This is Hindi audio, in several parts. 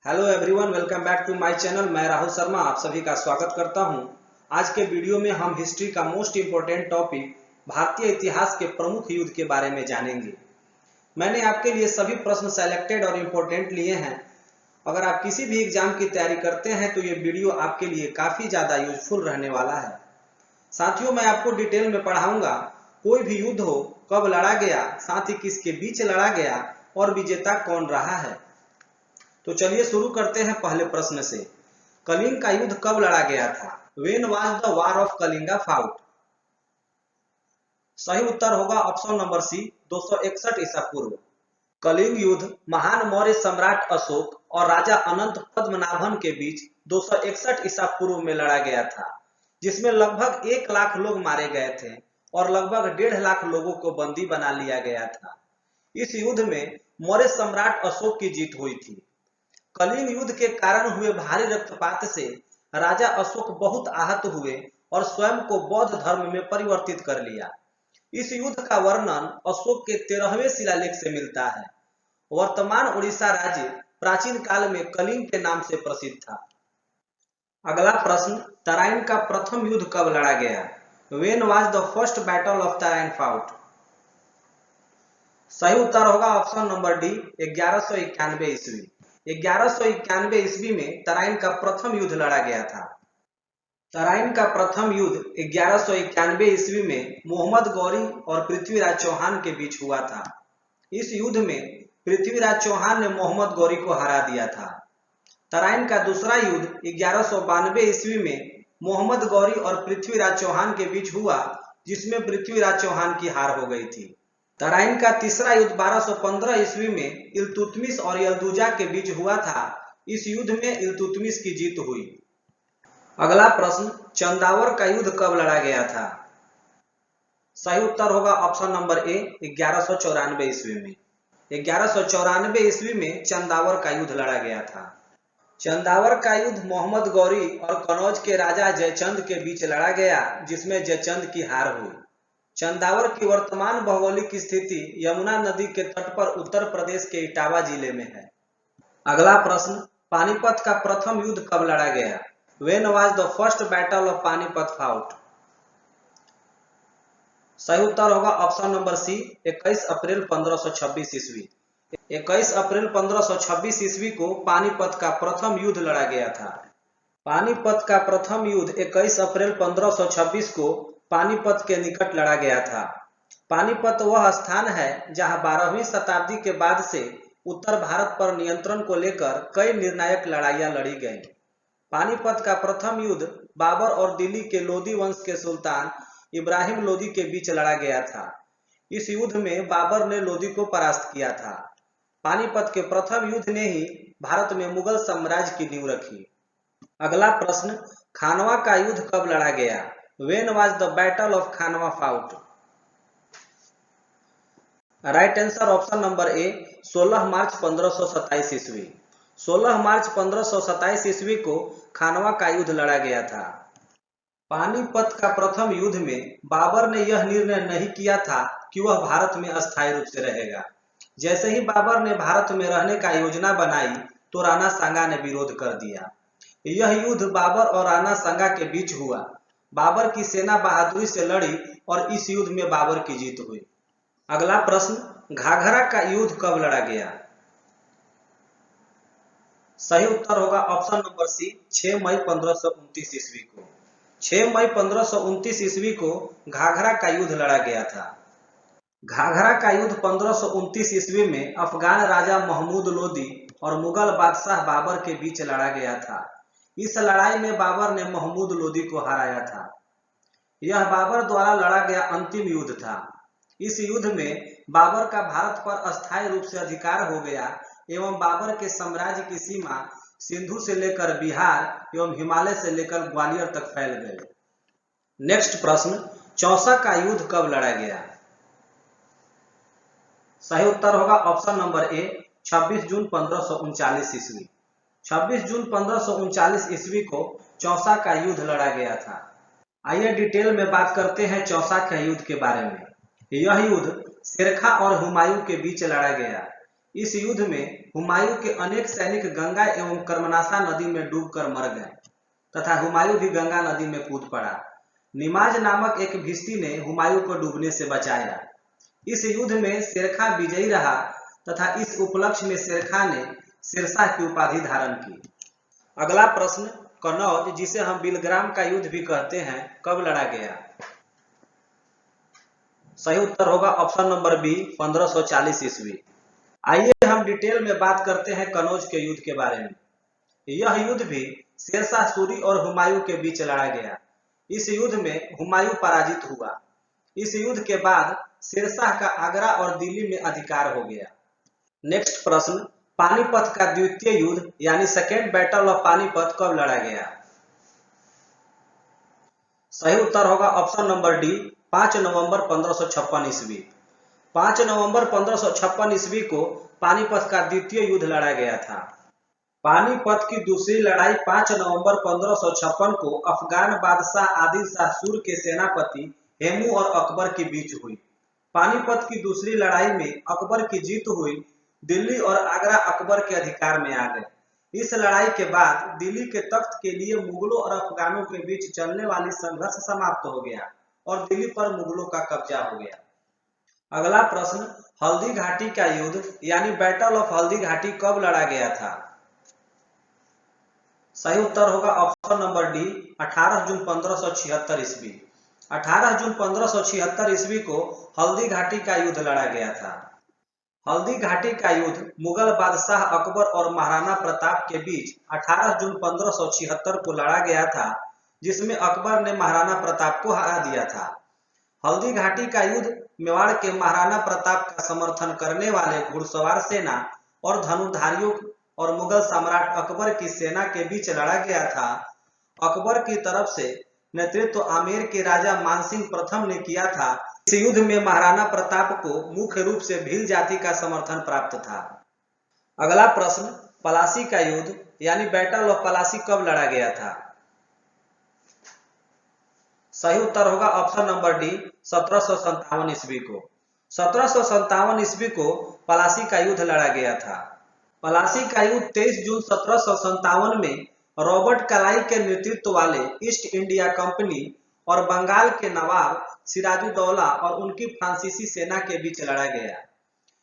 Hello everyone, welcome back to my channel. मैं राहुल शर्मा आप सभी का स्वागत करता हूं। आज के वीडियो में हम हिस्ट्री का मोस्ट इम्पोर्टेंट टॉपिक भारतीय इतिहास के प्रमुख युद्ध के बारे में जानेंगे। मैंने आपके लिए सभी प्रश्न सेलेक्टेड और इम्पोर्टेंट लिए हैं। अगर आप किसी भी एग्जाम की तैयारी करते हैं तो ये वीडियो आपके लिए काफ़ी ज़्यादा यूजफुल रहने वाला है। साथियों, मैं आपको डिटेल में पढ़ाऊंगा कोई भी युद्ध हो, कब लड़ा गया, साथ ही किसके बीच लड़ा गया और विजेता कौन रहा है। तो चलिए शुरू करते हैं पहले प्रश्न से। कलिंग का युद्ध कब लड़ा गया था? When was the war of Kalinga fought? सही उत्तर होगा ऑप्शन नंबर सी, 261 ईसा पूर्व। कलिंग युद्ध महान मौर्य सम्राट अशोक और राजा अनंत पद्मनाभन के बीच 261 ईसा पूर्व में लड़ा गया था, जिसमें लगभग 1 लाख लोग मारे गए थे और लगभग 1.5 लाख लोगों को बंदी बना लिया गया था। इस युद्ध में मौर्य सम्राट अशोक की जीत हुई थी। कलिंग युद्ध के कारण हुए भारी रक्तपात से राजा अशोक बहुत आहत हुए और स्वयं को बौद्ध धर्म में परिवर्तित कर लिया। इस युद्ध का वर्णन अशोक के 13वें शिलालेख से मिलता है। वर्तमान उड़ीसा राज्य प्राचीन काल में कलिंग के नाम से प्रसिद्ध था। अगला प्रश्न, तराइन का प्रथम युद्ध कब लड़ा गया? When was the first battle of Tarain fought? सही उत्तर होगा ऑप्शन नंबर डी, 1191 ईस्वी। 1191 ईस्वी में तराइन का प्रथम युद्ध लड़ा गया था। तराइन का प्रथम युद्ध 1191 ईस्वी में मोहम्मद गौरी और पृथ्वीराज चौहान के बीच हुआ था। इस युद्ध में पृथ्वीराज चौहान ने मोहम्मद गौरी को हरा दिया था। तराइन का दूसरा युद्ध 1192 ईस्वी में मोहम्मद गौरी और पृथ्वीराज चौहान के बीच हुआ, जिसमें पृथ्वीराज चौहान की हार हो गई थी। तराइन का तीसरा युद्ध 1215 ईस्वी में इल्तुतमिश और यल्दुजा के बीच हुआ था। इस युद्ध में इल्तुतमिश की जीत हुई। अगला प्रश्न, चंदावर का युद्ध कब लड़ा गया था? सही उत्तर होगा ऑप्शन नंबर ए, 1194 ईस्वी में। 1194 ईस्वी में चंदावर का युद्ध लड़ा गया था। चंदावर का युद्ध मोहम्मद गौरी और कनौज के राजा जयचंद के बीच लड़ा गया, जिसमें जयचंद की हार हुई। चंदावर की वर्तमान भौगोलिक स्थिति यमुना नदी के तट पर उत्तर प्रदेश के इटावा जिले में है। अगला प्रश्न, पानीपत का प्रथम युद्ध कब लड़ा गया? When was the first battle of Panipat fought? सही उत्तर होगा ऑप्शन नंबर सी, 21 अप्रैल 1526 ईस्वी। 21 अप्रैल 1526 ईस्वी को पानीपत का प्रथम युद्ध लड़ा गया था। पानीपत का प्रथम युद्ध 21 अप्रैल 1526 को पानीपत के निकट लड़ा गया था। पानीपत वह स्थान है जहां 12वीं शताब्दी के बाद से उत्तर भारत पर नियंत्रण को लेकर कई निर्णायक लड़ाइयां लड़ी गईं। पानीपत का प्रथम युद्ध बाबर और दिल्ली के लोदी वंश के सुल्तान इब्राहिम लोदी के बीच लड़ा गया था। इस युद्ध में बाबर ने लोदी को परास्त किया था। पानीपत के प्रथम युद्ध ने ही भारत में मुगल साम्राज्य की नींव रखी। अगला प्रश्न, खानवा का युद्ध कब लड़ा गया? When was the Battle of Khanwa fought? Right answer option number A, 16 मार्च 1527 ईस्वी। 16 मार्च 1527 ईस्वी को खानवा का युद्ध लड़ा गया था। पानीपत का प्रथम युद्ध में बाबर ने यह निर्णय नहीं किया था कि वह भारत में अस्थायी रूप से रहेगा। जैसे ही बाबर ने भारत में रहने का योजना बनाई तो राणा सांगा ने विरोध कर दिया। यह युद्ध बाबर और राणा सांगा के बीच हुआ। बाबर की सेना बहादुरी से लड़ी और इस युद्ध में बाबर की जीत हुई। अगला प्रश्न, घाघरा का युद्ध कब लड़ा गया? सही उत्तर होगा ऑप्शन नंबर सी, 6 मई 1529 ईस्वी को। 6 मई 1529 ईस्वी को घाघरा का युद्ध लड़ा गया था। घाघरा का युद्ध 1529 ईस्वी में अफगान राजा महमूद लोदी और मुगल बादशाह बाबर के बीच लड़ा गया था। इस लड़ाई में बाबर ने महमूद लोदी को हराया था। यह बाबर द्वारा लड़ा गया अंतिम युद्ध था। इस युद्ध में बाबर का भारत पर अस्थायी रूप से अधिकार हो गया एवं बाबर के साम्राज्य की सीमा सिंधु से लेकर बिहार एवं हिमालय से लेकर ग्वालियर तक फैल गई। नेक्स्ट प्रश्न, चौसा का युद्ध कब लड़ा गया? सही उत्तर होगा ऑप्शन नंबर ए, 26 जून 1539 ईस्वी। 26 जून 1539 ईस्वी को चौसा का युद्ध लड़ा गया था। आइए डिटेल में बात करते हैं चौसा के युद्ध के बारे में। यह युद्ध शेरखा और हुमायूं के बीच लड़ा गया। इस युद्ध में हुमायूं के अनेक सैनिक गंगा एवं कर्मनाशा नदी में डूबकर मर गए तथा हुमायूं भी गंगा नदी में कूद पड़ा। निमाज नामक एक भिश्ती ने हुमायूं को डूबने से बचाया। इस युद्ध में शेरखां विजयी रहा तथा इस उपलक्ष्य में शेरखां ने शेरशाह की उपाधि धारण की। अगला प्रश्न, कनौज जिसे हम बिलग्राम का युद्ध भी कहते हैं, कब लड़ा गया? सही उत्तर होगा ऑप्शन नंबर बी, 1540 ईस्वी। आइए हम डिटेल में बात करते हैं कनौज के युद्ध के बारे में। यह युद्ध भी शेरशाह सूरी और हुमायूं के बीच लड़ा गया। इस युद्ध में हुमायूं पराजित हुआ। इस युद्ध के बाद शेरशाह का आगरा और दिल्ली में अधिकार हो गया। नेक्स्ट प्रश्न, पानीपत का द्वितीय युद्ध यानी सेकेंड बैटल ऑफ पानीपत कब लड़ा गया? सही उत्तर होगा ऑप्शन नंबर डी, 5 नवंबर 1556 ईस्वी। 5 नवंबर 1556 ईस्वी को पानीपत का द्वितीय युद्ध लड़ा गया था। पानीपत की दूसरी लड़ाई 5 नवंबर 1556 को अफगान बादशाह आदिल शाह सूर के सेनापति हेमू और अकबर के बीच हुई। पानीपत की दूसरी लड़ाई में अकबर की जीत हुई। दिल्ली और आगरा अकबर के अधिकार में आ गए। इस लड़ाई के बाद दिल्ली के तख्त के लिए मुगलों और अफगानों के बीच चलने वाली संघर्ष समाप्त हो गया और दिल्ली पर मुगलों का कब्जा हो गया। अगला प्रश्न, हल्दी घाटी का युद्ध यानी बैटल ऑफ हल्दी घाटी कब लड़ा गया था? सही उत्तर होगा ऑप्शन नंबर डी, 18 जून 1576 ईस्वी। 18 जून 1576 ईस्वी को हल्दी घाटी का युद्ध लड़ा गया था। हल्दी घाटी का युद्ध मुगल बादशाह अकबर और महाराणा प्रताप के बीच 18 जून 1576 को लड़ा गया था, जिसमें अकबर ने महाराणा प्रताप को हरा दिया था। हल्दी घाटी का युद्ध मेवाड़ के महाराणा प्रताप का समर्थन करने वाले घुड़सवार सेना और धनुर्धारियों और मुगल सम्राट अकबर की सेना के बीच लड़ा गया था। अकबर की तरफ से नेतृत्व आमेर के राजा मानसिंह प्रथम ने किया था। इस युद्ध में महाराणा प्रताप को मुख्य रूप से भील जाति का समर्थन प्राप्त था। अगला प्रश्न, पलासी का युद्ध यानी बैटल ऑफ पलासी कब लड़ा गया था? सही उत्तर होगा ऑप्शन नंबर डी, 1757 ईस्वी को। 1757 ईस्वी को पलासी का युद्ध लड़ा गया था। पलासी का युद्ध 23 जून 1757 में रॉबर्ट क्लाई के नेतृत्व वाले ईस्ट इंडिया कंपनी और बंगाल के नवाब सिराजुद्दौला और उनकी फ्रांसीसी सेना के बीच लड़ा गया।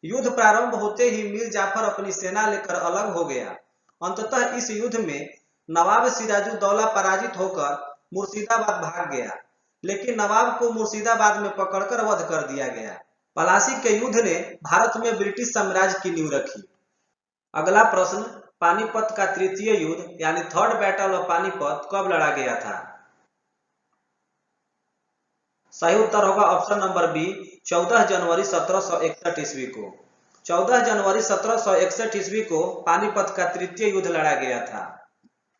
युद्ध प्रारंभ होते ही मीर जाफर अपनी सेना लेकर अलग हो गया। अंततः इस युद्ध में नवाब सिराजुद्दौला पराजित होकर मुर्शिदाबाद भाग गया, लेकिन नवाब को मुर्शिदाबाद में पकड़कर वध कर दिया गया। पलासी के युद्ध ने भारत में ब्रिटिश साम्राज्य की नींव रखी। अगला प्रश्न, पानीपत का तृतीय युद्ध यानी थर्ड बैटल ऑफ पानीपत कब लड़ा गया था? सही उत्तर होगा ऑप्शन नंबर बी, 14 जनवरी 1761 ईस्वी को। 14 जनवरी 1761 ईस्वी को पानीपत का तृतीय युद्ध लड़ा गया था।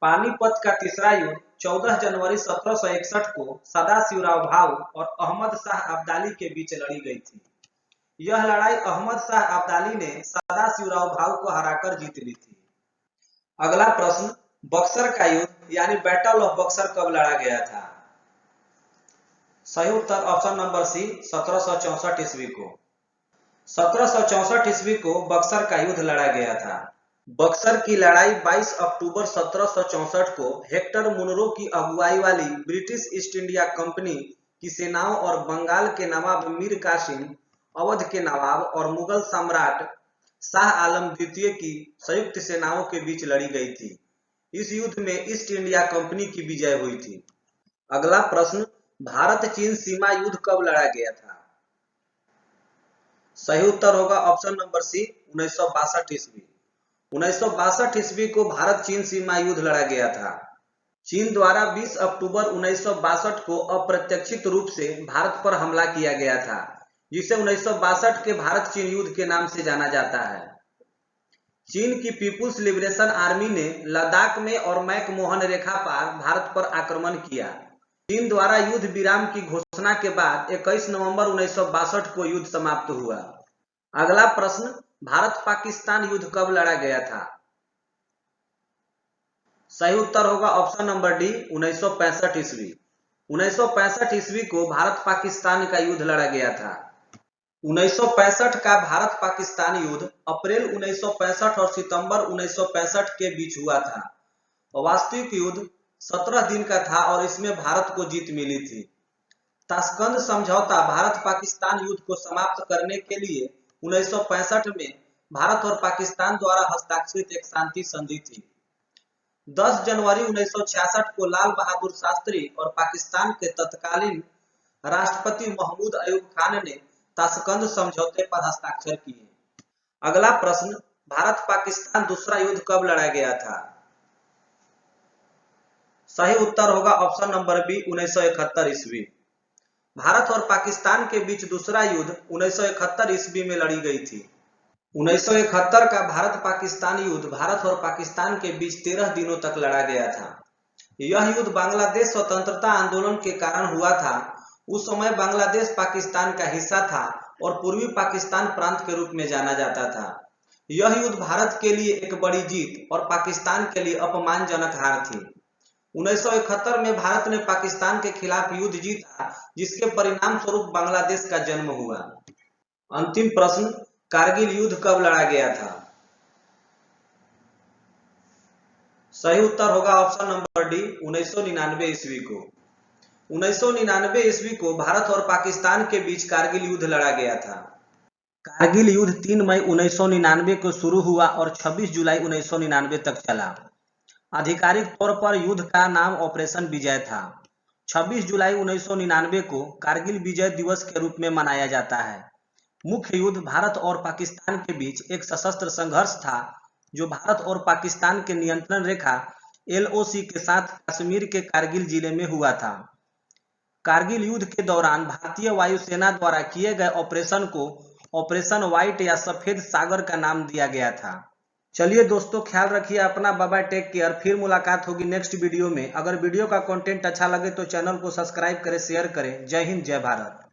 पानीपत का तीसरा युद्ध 14 जनवरी 1761 को सदाशिवराव भाऊ और अहमद शाह अब्दाली के बीच लड़ी गई थी। यह लड़ाई अहमद शाह अब्दाली ने सदाशिवराव भाऊ को हराकर जीत ली थी। अगला प्रश्न, बक्सर का युद्ध यानी बैटल ऑफ बक्सर कब लड़ा गया था? सही उत्तर ऑप्शन नंबर सी, 1764 ईस्वी को। 1764 ईस्वी को बक्सर का युद्ध लड़ा गया था। बक्सर की लड़ाई 22 अक्टूबर 1764 को हेक्टर मुनरो की अगुवाई वाली ब्रिटिश ईस्ट इंडिया कंपनी की सेनाओं और बंगाल के नवाब मीर कासिम, अवध के नवाब और मुगल सम्राट शाह आलम द्वितीय की संयुक्त सेनाओं के बीच लड़ी गई थी। इस युद्ध में ईस्ट इंडिया कंपनी की विजय हुई थी। अगला प्रश्न, भारत चीन सीमा युद्ध कब लड़ा गया था? सही उत्तर होगा ऑप्शन नंबर सी, 1962 ईस्वी। 1962 ईस्वी को भारत चीन सीमा युद्ध लड़ा गया था। चीन द्वारा 20 अक्टूबर 1962 को अप्रत्याशित रूप से भारत पर हमला किया गया था, जिसे 1962 के भारत चीन युद्ध के नाम से जाना जाता है। चीन की पीपुल्स लिबरेशन आर्मी ने लद्दाख में और मैकमोहन रेखा पार भारत पर आक्रमण किया। चीन द्वारा युद्ध विराम की घोषणा के बाद 21 नवंबर 1962 को युद्ध समाप्त हुआ। अगला प्रश्न, भारत पाकिस्तान युद्ध कब लड़ा गया था? सही उत्तर होगा ऑप्शन नंबर डी, 1965 ईस्वी। 1965 ईस्वी को भारत पाकिस्तान का युद्ध लड़ा गया था। 1965 का भारत पाकिस्तान युद्ध अप्रैल 1965 और सितंबर 1965 के बीच हुआ था। वास्तविक युद्ध 17 दिन का था और इसमें भारत को जीत मिली थी। ताशकंद समझौता भारत पाकिस्तान युद्ध को समाप्त करने के लिए 1965 में भारत और पाकिस्तान द्वारा हस्ताक्षरित एक शांति संधि थी। 10 जनवरी 1966 को लाल बहादुर शास्त्री और पाकिस्तान के तत्कालीन राष्ट्रपति महमूद अयूब खान ने ताशकंद समझौते पर हस्ताक्षर किए। अगला प्रश्न, भारत पाकिस्तान दूसरा युद्ध कब लड़ा गया था? सही उत्तर होगा ऑप्शन नंबर बी, 1971 ईस्वी। भारत और पाकिस्तान के बीच दूसरा युद्ध 1971 ईस्वी में लड़ी गई थी। 1971 का भारत पाकिस्तान युद्ध भारत और पाकिस्तान के बीच 13 दिनों तक लड़ा गया था। यह युद्ध बांग्लादेश स्वतंत्रता आंदोलन के कारण हुआ था। उस समय बांग्लादेश पाकिस्तान का हिस्सा था और पूर्वी पाकिस्तान प्रांत के रूप में जाना जाता था। यह युद्ध भारत के लिए एक बड़ी जीत और पाकिस्तान के लिए अपमानजनक हार थी। 1971 में भारत ने पाकिस्तान के खिलाफ युद्ध जीता, जिसके परिणाम स्वरूप बांग्लादेश का जन्म हुआ। अंतिम प्रश्न, कारगिल युद्ध कब लड़ा गया था? सही उत्तर होगा ऑप्शन नंबर डी, 1999 ईस्वी को। 1999 ईस्वी को भारत और पाकिस्तान के बीच कारगिल युद्ध लड़ा गया था। कारगिल युद्ध 3 मई 1999 को शुरू हुआ और 26 जुलाई 1999 तक चला। आधिकारिक तौर पर युद्ध का नाम ऑपरेशन विजय था। 26 जुलाई 1999 को कारगिल विजय दिवस के रूप में मनाया जाता है। मुख्य युद्ध भारत और पाकिस्तान के बीच एक सशस्त्र संघर्ष था, जो भारत और पाकिस्तान के नियंत्रण रेखा LOC के साथ कश्मीर के कारगिल जिले में हुआ था। कारगिल युद्ध के दौरान भारतीय वायुसेना द्वारा किए गए ऑपरेशन को ऑपरेशन व्हाइट या सफेद सागर का नाम दिया गया था। चलिए दोस्तों, ख्याल रखिए अपना, बाय बाय, टेक केयर। फिर मुलाकात होगी नेक्स्ट वीडियो में। अगर वीडियो का कंटेंट अच्छा लगे तो चैनल को सब्सक्राइब करें, शेयर करें। जय हिंद, जय भारत।